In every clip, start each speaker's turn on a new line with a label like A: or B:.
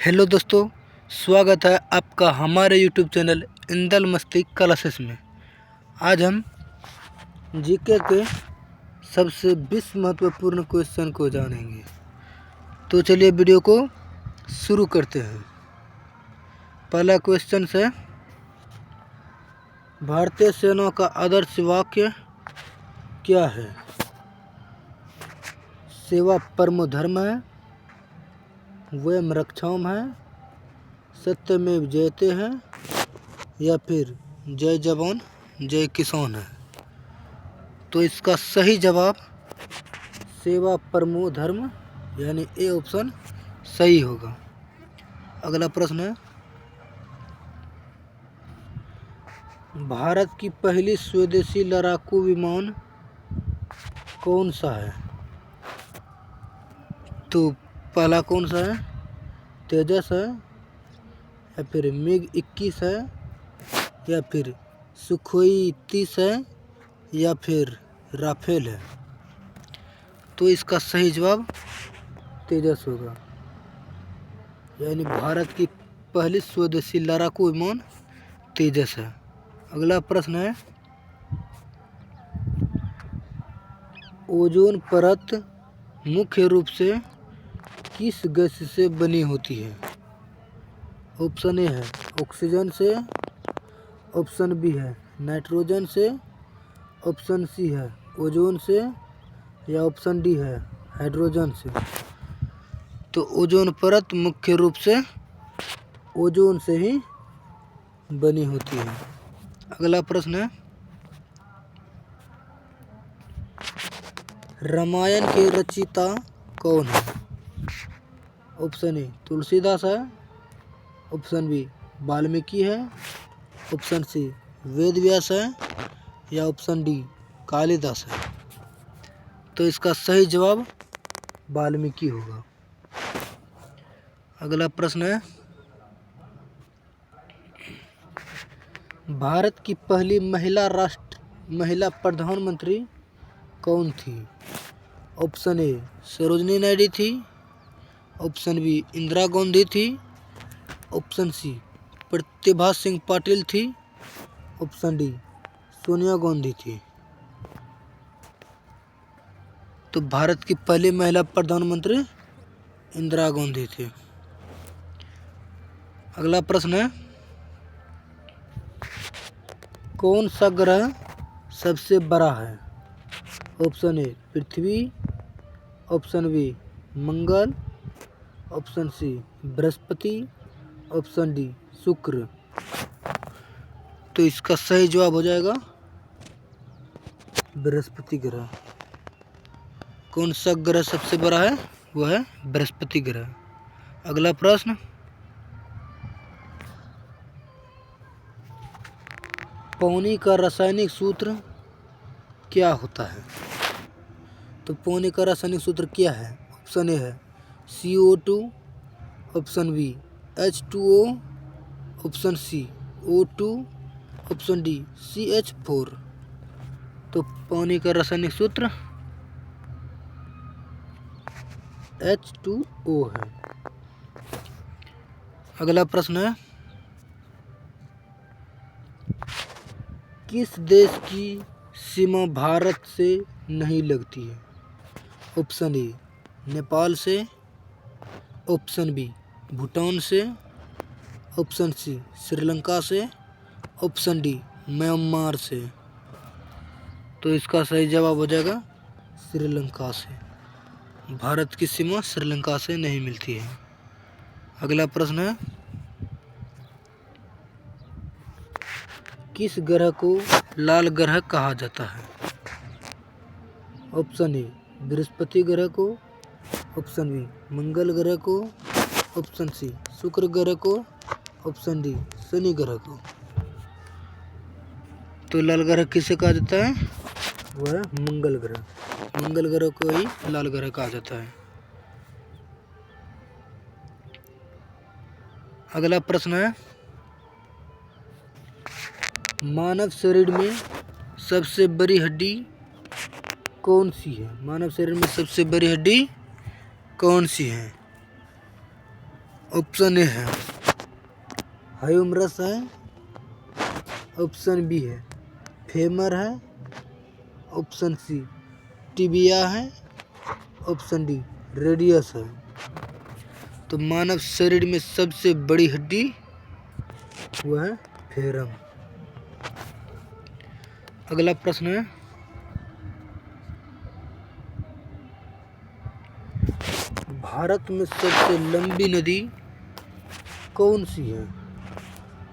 A: Hello दोस्तों, स्वागत है आपका हमारे यूट्यूब चैनल इंदल मस्ती क्लासेस में। आज हम जीके के सबसे 20 महत्वपूर्ण क्वेश्चन को जानेंगे। तो चलिए वीडियो को शुरू करते हैं। पहला क्वेश्चन है, भारतीय सेना का आदर्श वाक्य क्या है? सेवा परमो धर्म है, वयम रक्षाम है, सत्यमेव जयते हैं या फिर जय जवान जय किसान है। तो इसका सही जवाब सेवा परमो धर्म यानी ए ऑप्शन सही होगा। अगला प्रश्न है, भारत की पहली स्वदेशी लड़ाकू विमान कौन सा है? तो पहला कौन सा है? तेजस है या फिर मिग 21 है या फिर सुखोई 30 है या फिर राफेल है। तो इसका सही जवाब तेजस होगा, यानी भारत की पहली स्वदेशी लड़ाकू विमान तेजस है। अगला प्रश्न है, ओजोन परत मुख्य रूप से किस गैस से बनी होती है? ऑप्शन ए है ऑक्सीजन से, ऑप्शन बी है नाइट्रोजन से, ऑप्शन सी है ओजोन से या ऑप्शन डी है हाइड्रोजन से। तो ओजोन परत मुख्य रूप से ओजोन से ही बनी होती है। अगला प्रश्न है, रामायण के रचयिता कौन है? ऑप्शन ए तुलसीदास है, ऑप्शन बी वाल्मीकि है, ऑप्शन सी वेद व्यास है या ऑप्शन डी कालिदास है। तो इसका सही जवाब वाल्मीकि होगा। अगला प्रश्न है, भारत की पहली महिला प्रधानमंत्री कौन थी? ऑप्शन ए सरोजिनी नायडू थी, ऑप्शन बी इंदिरा गांधी थी, ऑप्शन सी प्रतिभा सिंह पाटिल थी, ऑप्शन डी सोनिया गांधी थी। तो भारत की पहली महिला प्रधानमंत्री इंदिरा गांधी थी। अगला प्रश्न है, कौन सा ग्रह सबसे बड़ा है? ऑप्शन ए पृथ्वी, ऑप्शन बी मंगल, ऑप्शन सी बृहस्पति, ऑप्शन डी शुक्र। तो इसका सही जवाब हो जाएगा बृहस्पति ग्रह। कौन सा ग्रह सबसे बड़ा है? वह है बृहस्पति ग्रह। अगला प्रश्न, पानी का रासायनिक सूत्र क्या होता है? तो पानी का रासायनिक सूत्र क्या है? ऑप्शन ए है CO2, option B H2O, option C O2, option D CH4। तो पानी का रासायनिक सूत्र H2O है। अगला प्रश्न है, किस देश की सीमा भारत से नहीं लगती है? ऑप्शन ए नेपाल से, ऑप्शन बी भूटान से, ऑप्शन सी श्रीलंका से, ऑप्शन डी म्यांमार से। तो इसका सही जवाब हो जाएगा श्रीलंका से। भारत की सीमा श्रीलंका से नहीं मिलती है। अगला प्रश्न है, किस ग्रह को लाल ग्रह कहा जाता है? ऑप्शन ए बृहस्पति ग्रह को, ऑप्शन बी मंगल ग्रह को, ऑप्शन सी शुक्र ग्रह को, ऑप्शन डी शनि ग्रह को। तो लाल ग्रह किसे कहा जाता है? वह है मंगल ग्रह। मंगल ग्रह को ही लाल ग्रह कहा जाता है। अगला प्रश्न है, मानव शरीर में सबसे बड़ी हड्डी कौन सी है? मानव शरीर में सबसे बड़ी हड्डी कौन सी है? ऑप्शन ए है ह्यूमरस है, ऑप्शन बी है फेमर है, ऑप्शन सी टिबिया है, ऑप्शन डी रेडियस है। तो मानव शरीर में सबसे बड़ी हड्डी वह है फेरम। अगला प्रश्न है, भारत में सबसे लंबी नदी कौन सी है?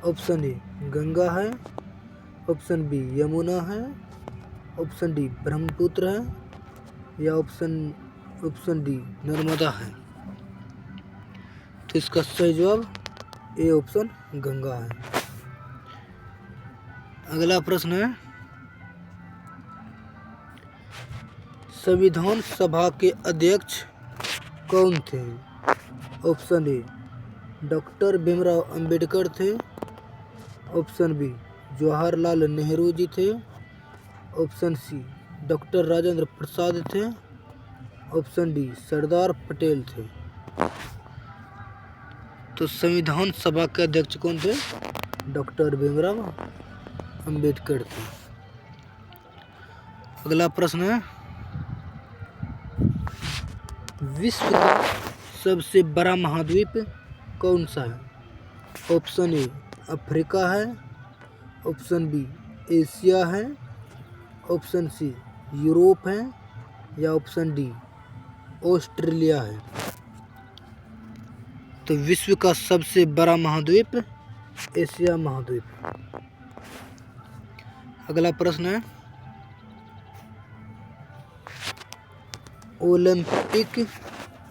A: ऑप्शन ए गंगा है, ऑप्शन बी यमुना है, ऑप्शन डी ब्रह्मपुत्र है या ऑप्शन डी नर्मदा है। तो इसका सही जवाब ए ऑप्शन गंगा है। अगला प्रश्न है, संविधान सभा के अध्यक्ष कौन थे? Option A doctor Bhimrao Ambedkar थे, ऑप्शन बी जवाहरलाल नेहरू जी थे, option C doctor Rajendra Prasad थे, ऑप्शन डी सरदार पटेल थे। तो संविधान सभा के अध्यक्ष कौन थे? डॉक्टर भीमराव अंबेडकर थे। अगला प्रश्न है, विश्व का सबसे बड़ा महाद्वीप कौन सा है? ऑप्शन ए अफ्रीका है, ऑप्शन बी एशिया है, ऑप्शन सी यूरोप है या ऑप्शन डी ऑस्ट्रेलिया है। तो विश्व का सबसे बड़ा महाद्वीप एशिया महाद्वीप। अगला प्रश्न है,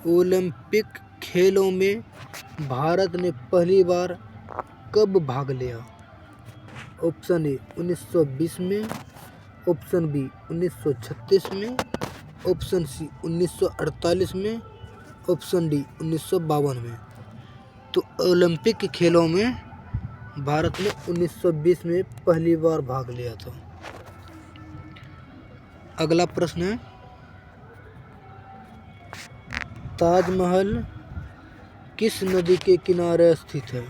A: ओलंपिक खेलों में भारत ने पहली बार कब भाग लिया? ऑप्शन ए 1920 में, ऑप्शन बी 1936 में, ऑप्शन सी 1948 में, ऑप्शन डी 1952 में। तो ओलंपिक खेलों में भारत ने 1920 में पहली बार भाग लिया था। अगला प्रश्न है, ताजमहल किस नदी के किनारे स्थित है?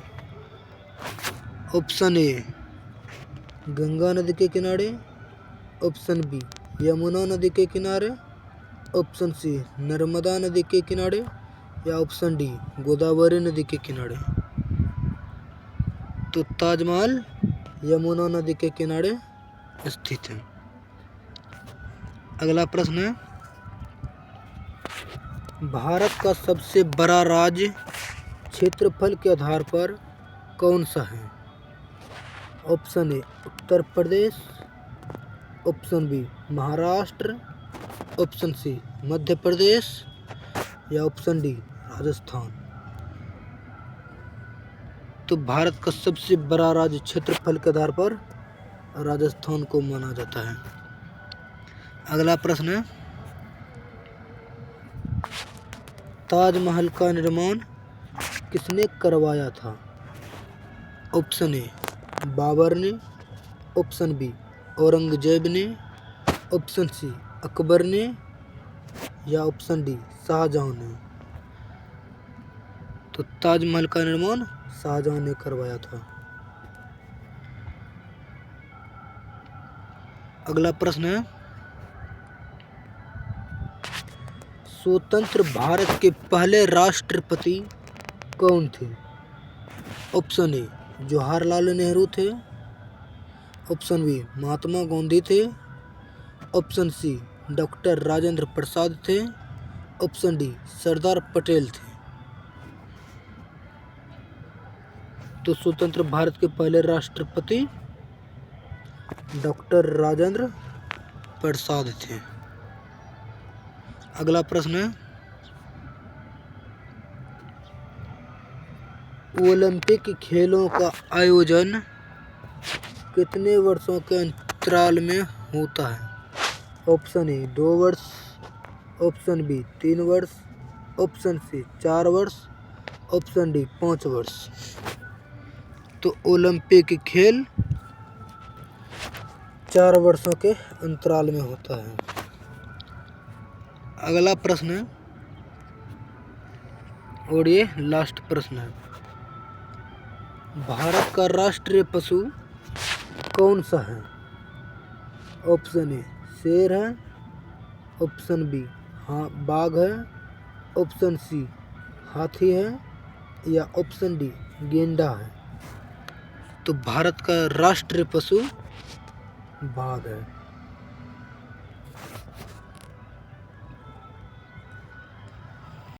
A: ऑप्शन ए गंगा नदी के किनारे, ऑप्शन बी यमुना नदी के किनारे, ऑप्शन सी नर्मदा नदी के किनारे या ऑप्शन डी गोदावरी नदी के किनारे। तो ताजमहल यमुना नदी के किनारे स्थित है। अगला प्रश्न है, भारत का सबसे बड़ा राज्य क्षेत्रफल के आधार पर कौन सा है? Option A Uttar Pradesh, option B Maharashtra, option C Madhya Pradesh या ऑप्शन डी राजस्थान। तो भारत का सबसे बड़ा राज्य क्षेत्रफल के आधार पर राजस्थान को माना जाता है। अगला प्रश्न है, ताजमहल का निर्माण किसने करवाया था? ऑप्शन ए बाबर ने, ऑप्शन बी औरंगजेब ने, ऑप्शन सी अकबर ने या ऑप्शन डी शाहजहां ने। तो ताजमहल का निर्माण शाहजहां ने करवाया था। अगला प्रश्न है, स्वतंत्र भारत के पहले राष्ट्रपति कौन थे? ऑप्शन ए जवाहरलाल नेहरू थे, ऑप्शन बी महात्मा गांधी थे, option C doctor Rajendra Prasad थे, ऑप्शन डी सरदार पटेल थे। तो स्वतंत्र भारत के पहले राष्ट्रपति डॉक्टर राजेंद्र प्रसाद थे। अगला प्रश्न है, ओलंपिक खेलों का आयोजन कितने वर्षों के अंतराल में होता है? ऑप्शन ए 2 वर्ष, ऑप्शन बी 3 वर्ष, ऑप्शन सी 4 वर्ष, ऑप्शन डी 5 वर्ष। तो ओलंपिक खेल 4 वर्षों के अंतराल में होता है। अगला प्रश्न है, और ये लास्ट प्रश्न है, भारत का राष्ट्रीय पशु कौन सा है? ऑप्शन ए शेर है, ऑप्शन बी हाँ बाघ है, ऑप्शन सी हाथी है या ऑप्शन डी गेंडा है। तो भारत का राष्ट्रीय पशु बाघ है।